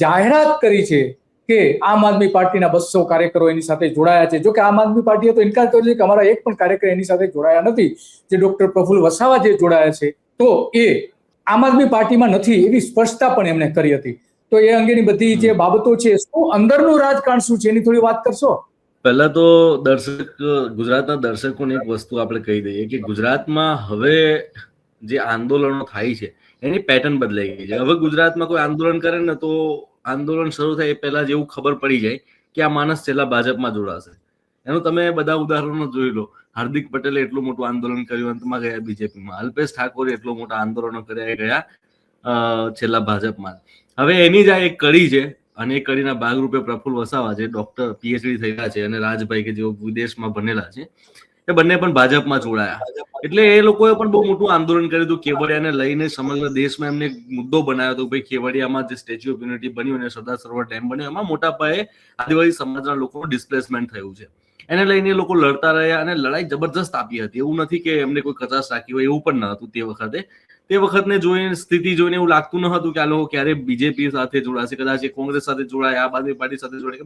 જાહેરાત કરી છે કે આમ આદમી પાર્ટીના 200 કાર્યકરો એની સાથે જોડાયા છે. જો કે આમ આદમી પાર્ટીએ તો ઇનકાર કર્યો છે કે અમારા એક પણ કાર્યકર એની સાથે જોડાયા નથી. જે ડોક્ટર પ્રફુલ્લ વસાવા જે જોડાયા છે તો એ આમ આદમી પાર્ટીમાં નથી એવી સ્પષ્ટતા પણ એમણે કરી હતી. તો એ અંગેની બધી જે બાબતો છે, શું અંદરનું રાજકારણ શું છે એની થોડી વાત કરશો? પહેલા તો ગુજરાતના દર્શકોને એક વસ્તુ આપણે કહી દઈએ કે ગુજરાતમાં હવે જે આંદોલનો થાય છે એની પેટર્ન બદલાઈ ગઈ છે. હવે ગુજરાતમાં કોઈ આંદોલન કરે ને તો આંદોલન શરૂ થાય એ પહેલા જેવું ખબર પડી જાય કે આ માણસ છેલ્લા ભાજપમાં જોડાશે. એનું તમે બધા ઉદાહરણો જોઈ લો. હાર્દિક પટેલે એટલું મોટું આંદોલન કર્યું, અંતમાં ગયા બીજેપીમાં. અલ્પેશ ઠાકોરે એટલું મોટા આંદોલનો કર્યા, ગયા છેલ્લા ભાજપમાં. હવે એની જ આ એક કડી છે અને એ કડીના ભાગરૂપે પ્રફુલ્લ વસાવા જે ડોક્ટર પીએચડી થયેલા છે અને રાજભાઈ કે જેઓ વિદેશમાં ભણેલા છે એ બંને પણ ભાજપમાં જોડાયા. એટલે એ લોકોએ પણ બહુ મોટું આંદોલન કર્યું હતું. કેવડિયાને લઈને સમગ્ર દેશમાં એમને મુદ્દો બનાવ્યો હતો. ભાઈ કેવડિયામાં જે સ્ટેચ્યુ ઓફ યુનિટી બન્યું અને સરદાર સરોવર ડેમ બન્યો એમાં મોટા પાયે આદિવાસી સમાજના લોકોનું ડિસ્પ્લેસમેન્ટ થયું છે. એને લઈને એ લોકો લડતા રહ્યા અને લડાઈ જબરજસ્ત આપી હતી. એવું નથી કે એમને કોઈ કચાશ રાખી હોય, એવું પણ ન હતું તે વખતે. તે વખતને જોઈને સ્થિતિ જોઈને એવું લાગતું ન હતું કે આ લોકો ક્યારે બીજેપી સાથે જોડાશે, કદાચ કોંગ્રેસ સાથે જોડાય, આમ આદમી પાર્ટી સાથે જોડાય,